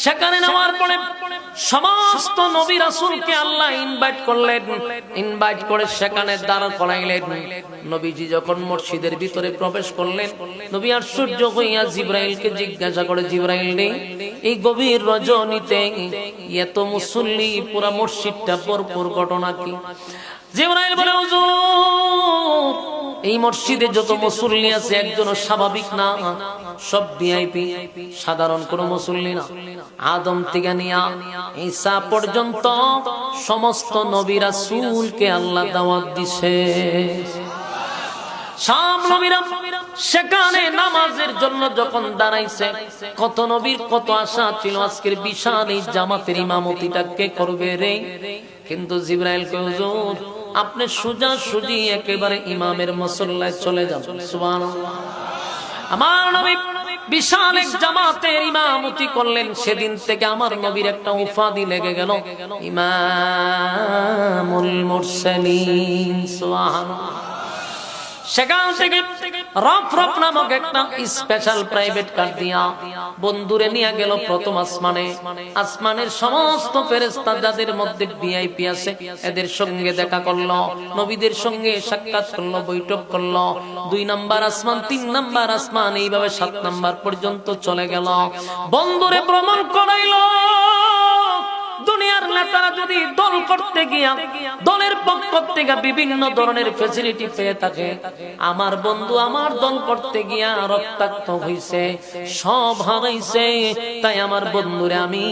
সেখানে নেওয়ার পরে সমস্ত নবী রাসূলকে আল্লাহ ইনভাইট করলেন, ইনভাইট করে সেখানে দাঁড় করাইলেন। নবীজি যখন মসজিদের ভিতরে প্রবেশ করলেন, নবী আশ্চর্য হইয়া জিবরাইলকে জিজ্ঞাসা করে, জিবরাইল রে, এই গভীর রজনীতে এত মুসল্লি, পুরা মসজিদটা ভরপুর, ঘটনা কি? জিবরাইল বলে, হুজুর, এই মসজিদে যত মুসল্লি আছে একজনও স্বাভাবিক না, সব ভিআইপি, সাধারণ কোনো মুসল্লি না। আদম থেকে নিয়া ঈসা পর্যন্ত সমস্ত নবী রাসূলকে আল্লাহ দাওয়াত দিছে। সব নবীরা সেখানে নামাজের জন্য যখন দাঁড়াইছে, কত নবীর কত আশা ছিল আজকের বিশাল এই জামাতের ইমামতিটা কে করবে রে। কিন্তু জিবরাইল কয়, হুজুর, আপনি সোজা সুজি একেবারে ইমামের মুসল্লায় চলে যান। সুবহানাল্লাহ। আমার নবী বিশাল এক জামাতের ইমামতি করলেন। সেদিন থেকে আমার নবীর একটা উপাধি লেগে গেল, ইমামুল মুরসালিন। সুবহানাল্লাহ। সেখান থেকে রফরফ নামক একটা স্পেশাল প্রাইভেট কার দিয়া বন্ধুরে নিয়ে গেল প্রথম আসমানে। আসমানের সমস্ত ফেরেশতা যাদের মধ্যে ভিআইপি আছে এদের সঙ্গে দেখা করলো, নবীদের সঙ্গে সাক্ষাৎ করলো, বৈঠক করলো। 2 নাম্বার আসমান, 3 নাম্বার আসমান, এইভাবে 7 নাম্বার পর্যন্ত চলে গেল। বন্ধুরে ভ্রমণ করাইলো। দুনিয়ার নেতারা যদি দল করতে গিয়া দলের পক্ষ থেকে বিভিন্ন ধরনের ফ্যাসিলিটি পেয়ে থাকে, আমার বন্ধু আমার দল করতে গিয়া রক্তাক্ত হইছে, সব হারাইছে। তাই আমার বন্ধুরে আমি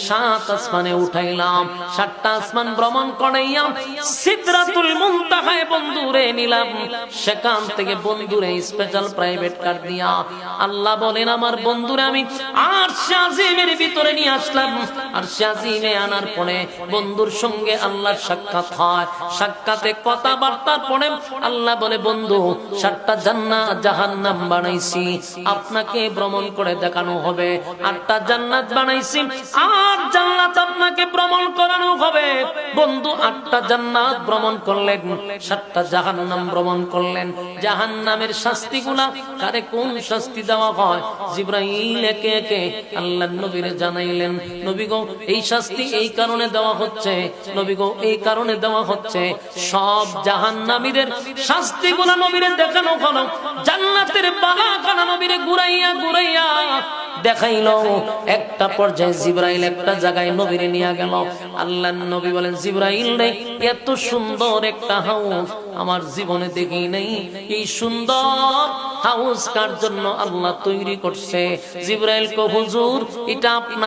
7 আসমানে উঠাইলাম, 7টা আসমান ভ্রমণ করাইয়া সিদরাতুল মুনতাহায় বন্ধুরে নিলাম। সেখান থেকে বন্ধুরে স্পেশাল প্রাইভেট কার দিয়া আল্লাহ বলেন, আমার বন্ধুরে আমি আরশে আজিমের ভিতরে নিয়ে আসলাম। আরশে আজিমে আনার পরে বন্ধুর সঙ্গে আল্লাহর সাক্ষাৎ হয়। সাক্ষাতে কথাবার্তার পরে আল্লাহ বলে, বন্ধু, 7টা জান্নাত জাহান্নাম বানাইছি, আপনাকে ভ্রমণ করে দেখানো হবে। 8টা জান্নাত বানাইছি, 8 জান্নাত আপনাকে ভ্রমণ করানো হবে। বন্ধু 8টা জান্নাত ভ্রমণ করলেন, 7টা জাহান্নাম ভ্রমণ করলেন। জাহান্নামের শাস্তিগুলা কারে কোন শাস্তি দেওয়া হয়, জিবরাইল একে একে আল্লাহর নবীরে জানাইলেন। নবী গো, এই শাস্তি এই কারণে দেওয়া হচ্ছে, নবী গো, এই কারণে দেওয়া হচ্ছে। সব জাহান্নামীদের শাস্তিগুলো নবীরে দেখানো হলো। জান্নাতের বাগাখানা নবীরে ঘুরাইয়া ঘুরাইয়া দেখাইলো। একটা পর্যায়ে জিবরাইল একটা জায়গায় নবীরে নিয়ে গেল। আল্লাহর নবী বলেন, জিবরাইল রে, এত সুন্দর একটা হাউস আমার জীবনে দেখি নাই। এই সুন্দর হাউস কার জন্য আল্লাহ তৈরি করছে? জিবরাইল কো, হুজুর, এটা আপনার